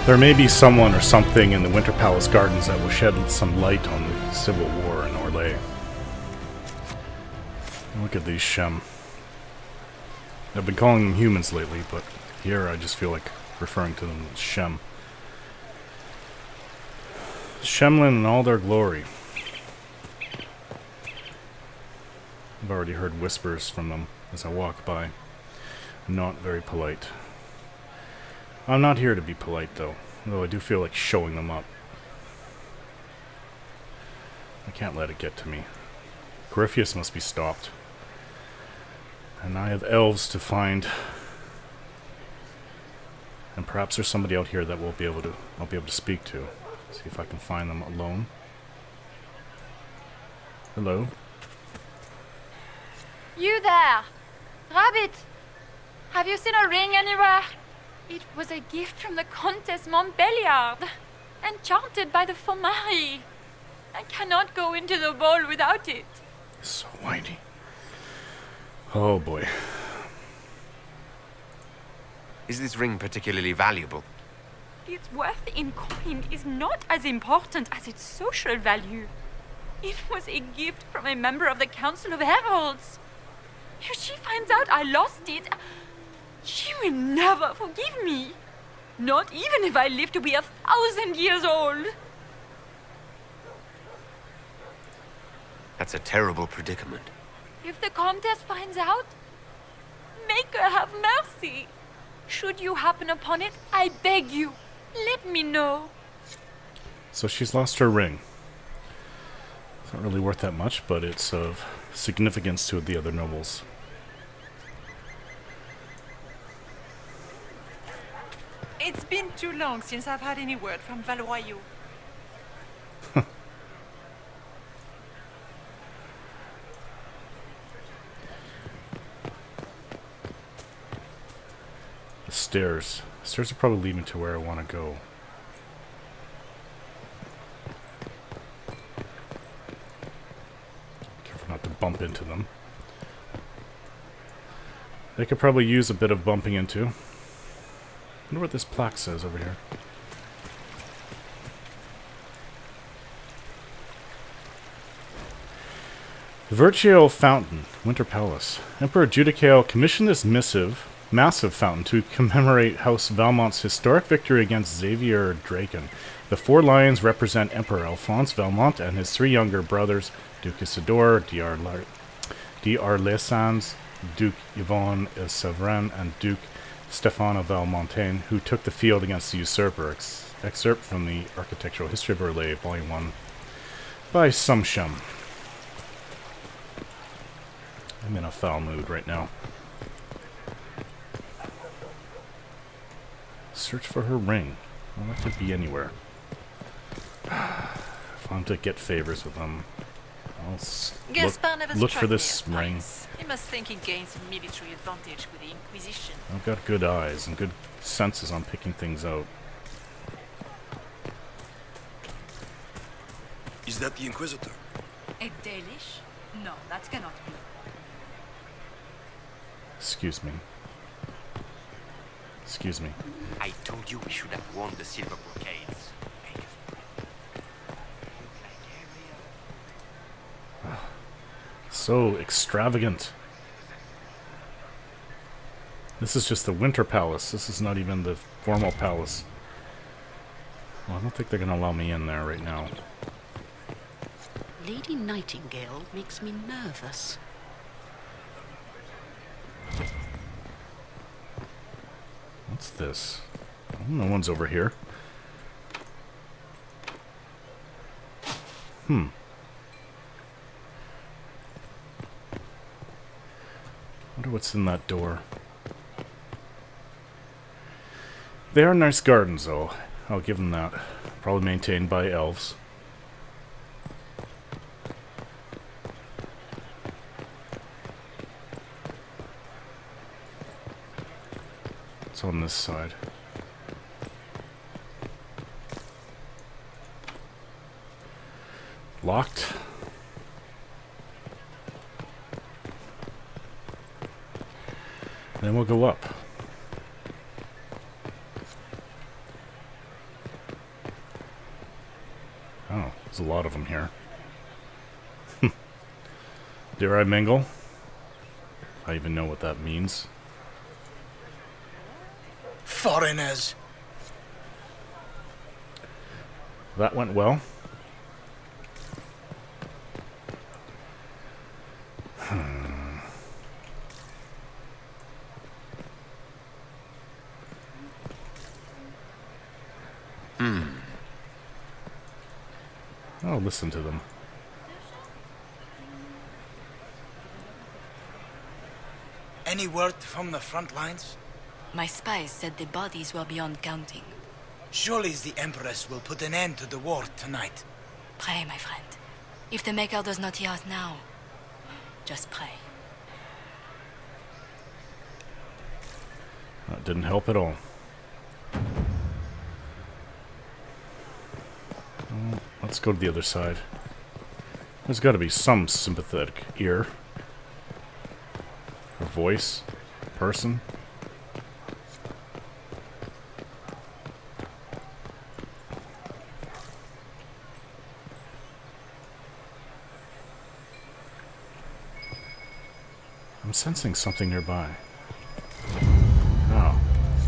There may be someone or something in the Winter Palace gardens that will shed some light on the civil war in Orlais. Look at these Shem. I've been calling them humans lately, but here I just feel like referring to them as Shem. Shemlin in all their glory. I've already heard whispers from them as I walk by. Not very polite. I'm not here to be polite, though I do feel like showing them up. I can't let it get to me. Corypheus must be stopped. And I have elves to find. And perhaps there's somebody out here that I'll be able to speak to. See if I can find them alone. Hello? You there! Rabbit! Have you seen a ring anywhere? It was a gift from the Countess Montbelliard, enchanted by the Fomari. I cannot go into the ball without it. So whiny. Oh boy. Is this ring particularly valuable? Its worth in coin is not as important as its social value. It was a gift from a member of the Council of Heralds. If she finds out I lost it, she will never forgive me. Not even if I live to be 1,000 years old. That's a terrible predicament. If the Countess finds out, make her have mercy. Should you happen upon it, I beg you, let me know. So she's lost her ring. It's not really worth that much, but it's of significance to the other nobles. It's been too long since I've had any word from Valois. The stairs. The stairs will probably lead me to where I want to go. Careful not to bump into them. They could probably use a bit of bumping into. I wonder what this plaque says over here. The Virtue Fountain, Winter Palace. Emperor Judicael commissioned this massive fountain to commemorate House Valmont's historic victory against Xavier Draken. The 4 lions represent Emperor Alphonse Valmont and his 3 younger brothers, Duke Isidore, d'Arlesans, Duke Yvon Severin, and Duke Stefan of Valmontaigne, who took the field against the usurper. Excerpt from the Architectural History of Orlais, Volume 1, by Sumshum. I'm in a foul mood right now. Search for her ring. Well, that could be anywhere. If I'm to get favors with them, I'll look for this ring. He must think he gains a military advantage with the Inquisition. I've got good eyes and good senses on picking things out. Is that the Inquisitor? A Dalish? No, that cannot be. Excuse me. Excuse me. I told you we should have worn the silver brocades. So extravagant. This is just the Winter Palace. This is not even the formal palace. Well, I don't think they're going to allow me in there right now. Lady Nightingale makes me nervous. What's this? Oh, no one's over here. Wonder what's in that door. They are nice gardens, though. I'll give them that. Probably maintained by elves. It's on this side. Locked. Then we'll go up. There's a lot of them here. Dare I mingle? I even know what that means. Foreigners. That went well. I'll listen to them. Any word from the front lines? My spies said the bodies were beyond counting. Surely the Empress will put an end to the war tonight. Pray, my friend. If the Maker does not hear us now, just pray. That didn't help at all. Well, let's go to the other side. There's got to be some sympathetic ear. Or voice. Person. I'm sensing something nearby. Oh.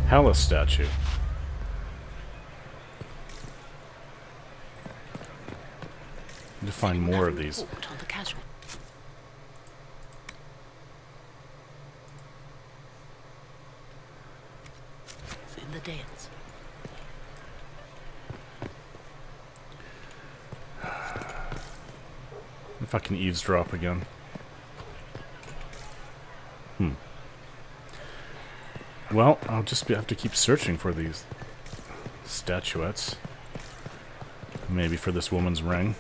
Hella statue. Need to find more of these. On the casual. In the dance. If I can eavesdrop again. Well, I'll just have to keep searching for these statuettes. Maybe for this woman's ring.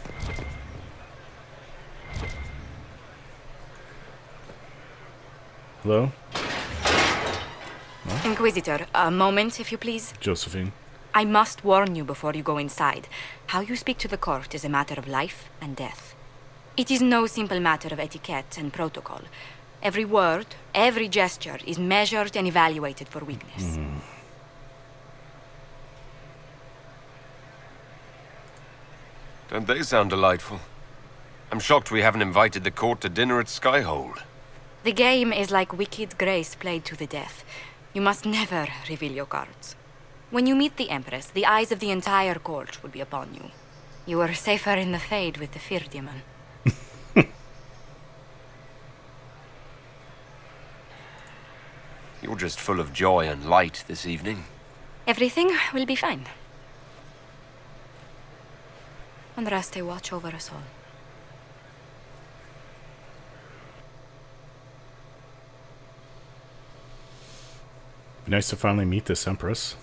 Hello? Inquisitor, a moment, if you please. Josephine. I must warn you before you go inside. How you speak to the court is a matter of life and death. It is no simple matter of etiquette and protocol. Every word, every gesture is measured and evaluated for weakness. Don't they sound delightful? I'm shocked we haven't invited the court to dinner at Skyhold. The game is like Wicked Grace played to the death. You must never reveal your cards. When you meet the Empress, the eyes of the entire court will be upon you. You are safer in the Fade with the Fear Demon. You're just full of joy and light this evening. Everything will be fine. Andraste, watch over us all. Be nice to finally meet this Empress.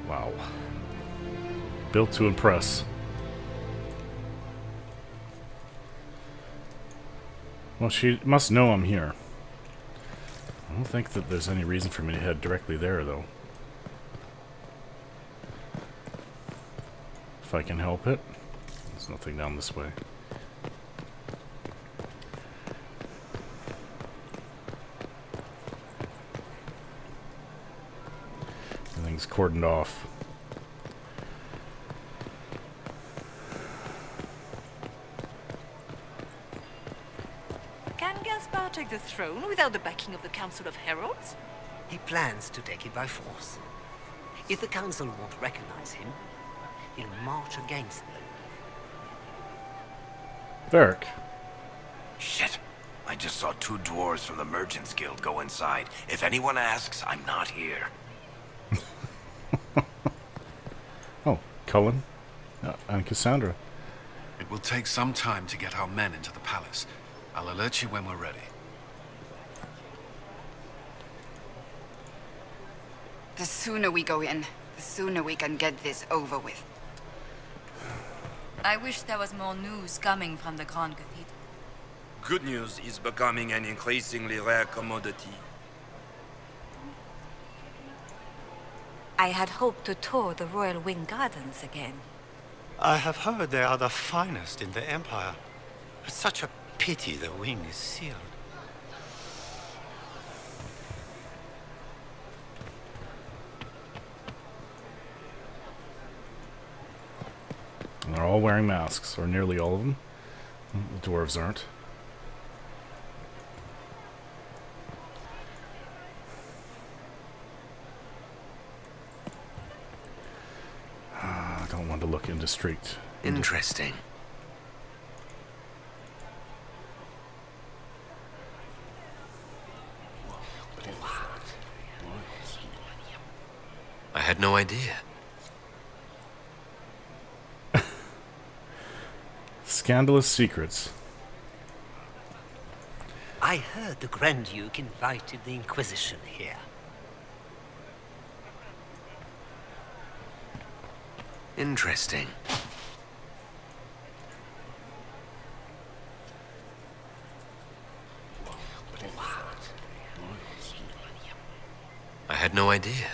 Wow. Built to impress. Well, she must know I'm here. I don't think that there's any reason for me to head directly there, though. If I can help it. There's nothing down this way. Everything's cordoned off. Can Gaspar take the throne without the backing of the Council of Heralds? He plans to take it by force. If the Council won't recognize him, he'll march against them. Varric. Shit. I just saw 2 dwarves from the Merchants Guild go inside. If anyone asks, I'm not here. Oh, Cullen. And Cassandra. It will take some time to get our men into the palace. I'll alert you when we're ready. The sooner we go in, the sooner we can get this over with. I wish there was more news coming from the Grand Cathedral. Good news is becoming an increasingly rare commodity. I had hoped to tour the Royal Wing Gardens again. I have heard they are the finest in the Empire. It's such a pity the wing is sealed. all wearing masks, or nearly all of them. The dwarves aren't. I don't want to look indiscreet. Interesting. I had no idea. Scandalous secrets. I heard the Grand Duke invited the Inquisition here. Interesting. I had no idea.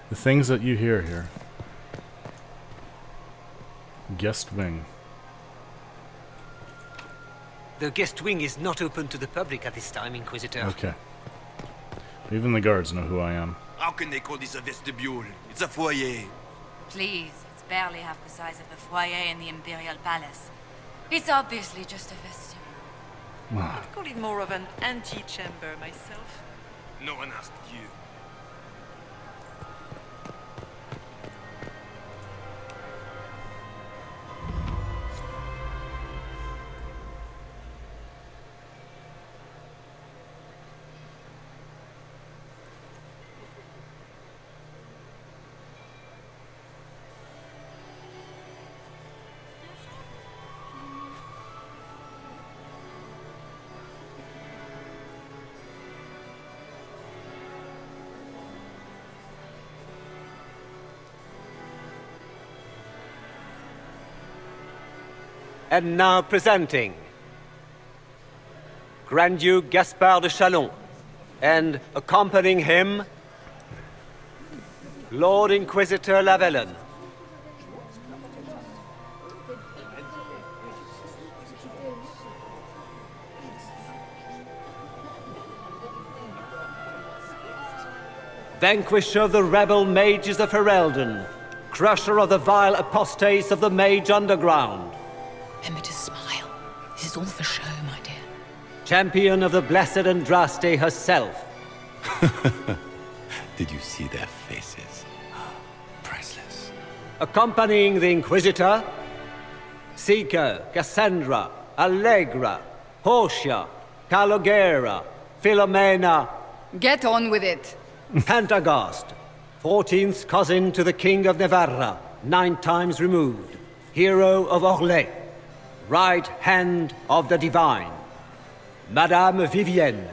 The things that you hear here. Guest wing. The guest wing is not open to the public at this time, Inquisitor. Okay. Even the guards know who I am. How can they call this a vestibule? It's a foyer. Please, it's barely half the size of the foyer in the Imperial Palace. It's obviously just a vestibule. I'd call it more of an antechamber myself. No one asked you. And now presenting Grand Duke Gaspard de Chalon, and accompanying him, Lord Inquisitor Lavellen. Vanquisher of the rebel mages of Ferelden, crusher of the vile apostates of the mage underground. Remember to smile. This is all for show, my dear. Champion of the blessed Andraste herself. Did you see their faces? Priceless. Accompanying the Inquisitor, Seeker, Cassandra, Allegra, Portia, Calogera, Philomena. Get on with it. Pantagast, 14th cousin to the King of Navarra, 9 times removed. Hero of Orlais. Right hand of the divine. Madame Vivienne,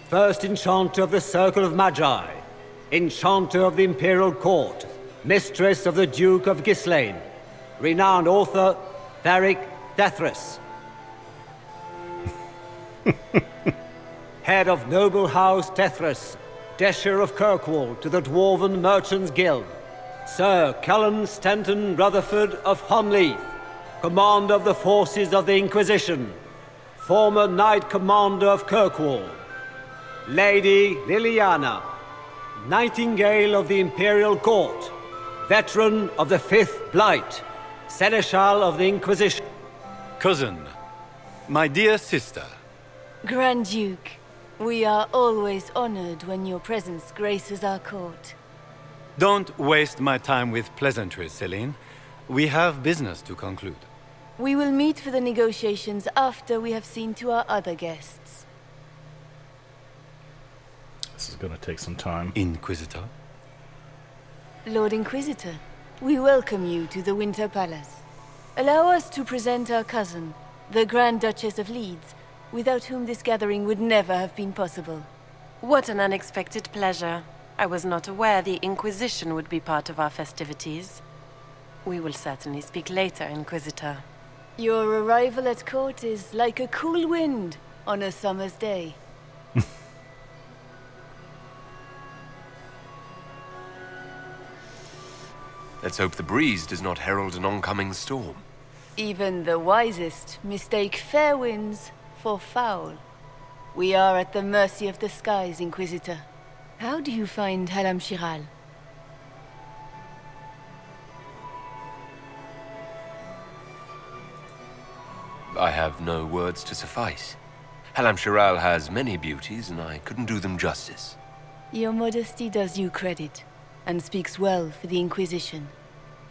first enchanter of the Circle of Magi, enchanter of the Imperial Court, mistress of the Duke of Ghislaine, renowned author Tharic Dethras. Head of noble house Tethras, Desher of Kirkwall to the Dwarven Merchants Guild, Sir Cullen Stanton Rutherford of Honleith, Commander of the Forces of the Inquisition, former Knight Commander of Kirkwall, Lady Liliana, Nightingale of the Imperial Court, Veteran of the Fifth Blight, Seneschal of the Inquisition. Cousin, my dear sister. Grand Duke, we are always honored when your presence graces our court. Don't waste my time with pleasantries, Celine. We have business to conclude. We will meet for the negotiations after we have seen to our other guests. This is going to take some time. Inquisitor? Lord Inquisitor, we welcome you to the Winter Palace. Allow us to present our cousin, the Grand Duchess of Leeds, without whom this gathering would never have been possible. What an unexpected pleasure. I was not aware the Inquisition would be part of our festivities. We will certainly speak later, Inquisitor. Your arrival at court is like a cool wind on a summer's day. Let's hope the breeze does not herald an oncoming storm. Even the wisest mistake fair winds for foul. We are at the mercy of the skies, Inquisitor. How do you find Halam Shiral? I have no words to suffice. Halam Shiral has many beauties, and I couldn't do them justice. Your modesty does you credit, and speaks well for the Inquisition.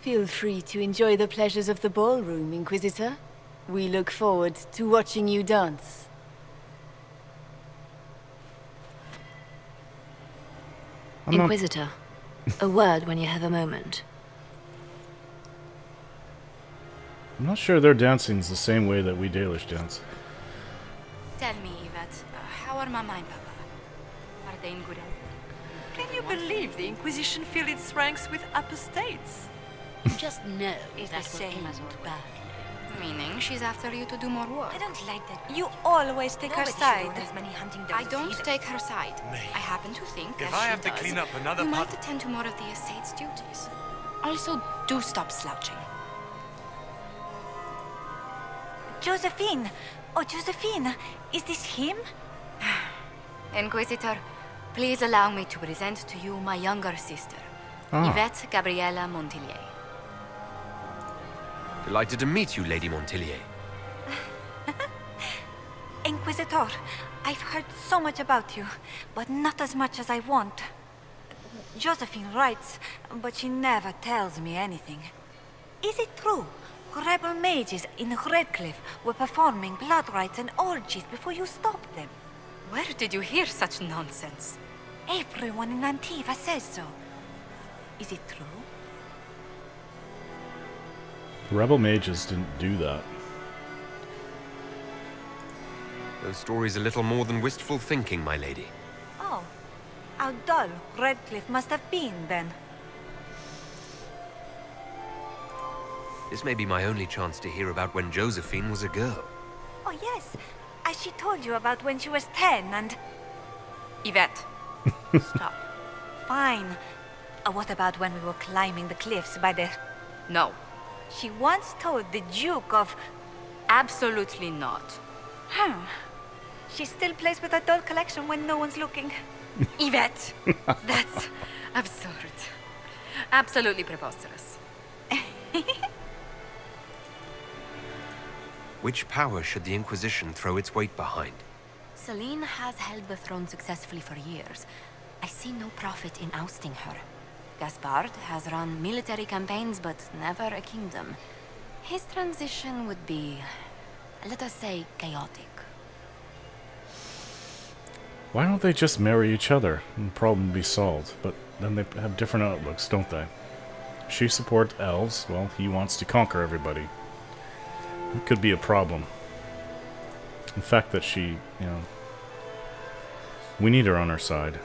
Feel free to enjoy the pleasures of the ballroom, Inquisitor. We look forward to watching you dance. Inquisitor, a word when you have a moment. I'm not sure their dancing's the same way that we Dalish dance. Tell me, Yvette, how are Mama and Papa? Are they in good health? Can you believe the Inquisition filled its ranks with apostates? You just know It's that the will same end as always. badly. Meaning she's after you to do more work. I don't like that. You always take her side. As many hunting I dogs don't as he take her side. I happen to think, If as I she have to does, clean up another you pot- might attend to more of the estate's duties. Also, do stop slouching. Josephine! Oh, Josephine! Is this him? Inquisitor, please allow me to present to you my younger sister, Ah. Yvette Gabriella Montillier. Delighted to meet you, Lady Montillier. Inquisitor, I've heard so much about you, but not as much as I want. Josephine writes, but she never tells me anything. Is it true? Rebel mages in Redcliffe were performing blood rites and orgies before you stopped them. Where did you hear such nonsense? Everyone in Antiva says so. Is it true? Rebel mages didn't do that. Those stories a little more than wistful thinking, my lady. Oh, how dull Redcliffe must have been then. This may be my only chance to hear about when Josephine was a girl. Oh yes, as she told you about when she was 10 and... Yvette, stop. Fine. What about when we were climbing the cliffs by the... No. She once told the Duke of... Absolutely not. She still plays with her doll collection when no one's looking. Yvette, that's absurd. Absolutely preposterous. Which power should the Inquisition throw its weight behind? Celine has held the throne successfully for years. I see no profit in ousting her. Gaspard has run military campaigns, but never a kingdom. His transition would be, let us say, chaotic. Why don't they just marry each other and the problem would be solved? But then they have different outlooks, don't they? She supports elves, well, he wants to conquer everybody. It could be a problem. The fact that she, you know, we need her on our side.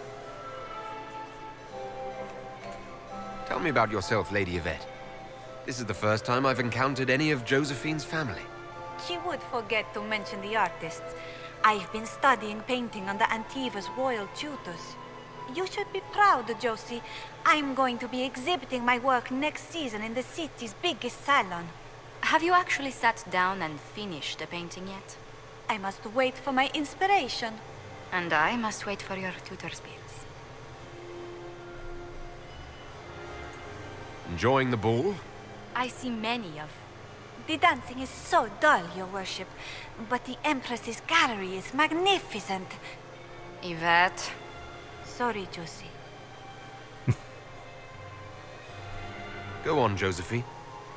Tell me about yourself, Lady Yvette. This is the first time I've encountered any of Josephine's family. She would forget to mention the artists. I've been studying painting under Antiva's royal tutors. You should be proud, Josie. I'm going to be exhibiting my work next season in the city's biggest salon. Have you actually sat down and finished the painting yet? I must wait for my inspiration. And I must wait for your tutor's bills. Enjoying the ball? I see many of... The dancing is so dull, Your Worship. But the Empress's gallery is magnificent. Yvette. Sorry, Josie. Go on, Josephine.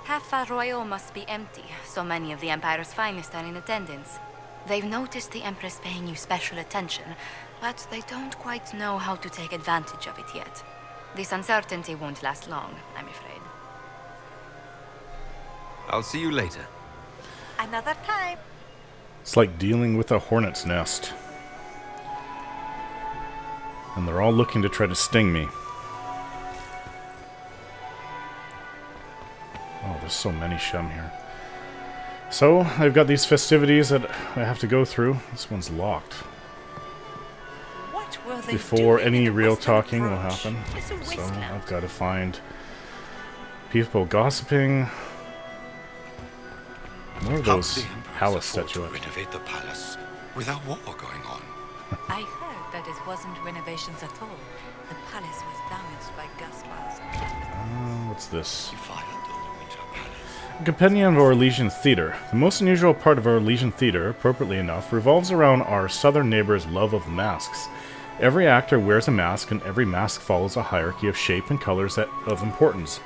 Half Royal must be empty. So many of the Empire's finest are in attendance. They've noticed the Empress paying you special attention, but they don't quite know how to take advantage of it yet. This uncertainty won't last long, I'm afraid. I'll see you later. Another time. It's like dealing with a hornet's nest. And they're all looking to try to sting me. Oh, there's so many Shem here. So, I've got these festivities that I have to go through. This one's locked. What were they Before doing any in the real Western talking will Approach? happen. It's a So, wasteland. I've got to find people gossiping. More of those palace statuettes. Renovate the palace without war going on. I heard that it wasn't renovations at all. The palace was damaged by Gaspard's. What's this? Compendium of Orlesian Theatre. The most unusual part of Orlesian Theatre, appropriately enough, revolves around our southern neighbor's love of masks. Every actor wears a mask, and every mask follows a hierarchy of shape and colors of importance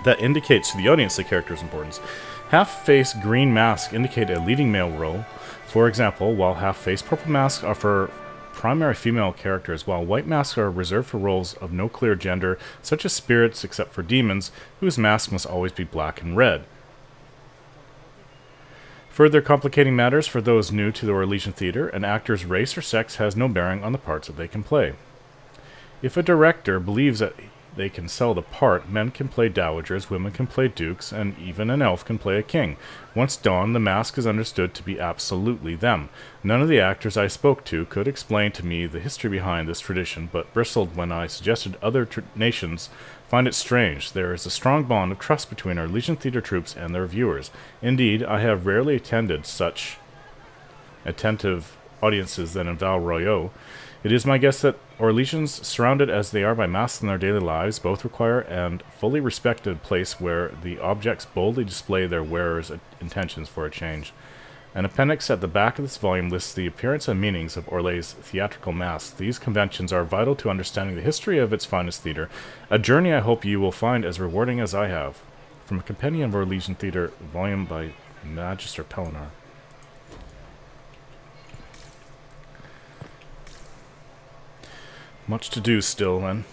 that indicates to the audience the character's importance. Half-face green masks indicate a leading male role, for example, while half-face purple masks are for primary female characters, while white masks are reserved for roles of no clear gender, such as spirits except for demons, whose mask must always be black and red. Further complicating matters for those new to the Orlesian Theatre, an actor's race or sex has no bearing on the parts that they can play. If a director believes that they can sell the part, men can play dowagers, women can play dukes, and even an elf can play a king. Once donned, the mask is understood to be absolutely them. None of the actors I spoke to could explain to me the history behind this tradition, but bristled when I suggested other nations find it strange. There is a strong bond of trust between our Legion Theatre troops and their viewers. Indeed, I have rarely attended such attentive audiences than in Val Royeaux. It is my guess that Orlesians, surrounded as they are by masks in their daily lives, both require and fully respect a place where the objects boldly display their wearers' intentions for a change. An appendix at the back of this volume lists the appearance and meanings of Orlay's theatrical masks. These conventions are vital to understanding the history of its finest theatre, a journey I hope you will find as rewarding as I have. From a Compendium of Orlesian Theatre, volume by Magister Pellinar. Much to do still, then.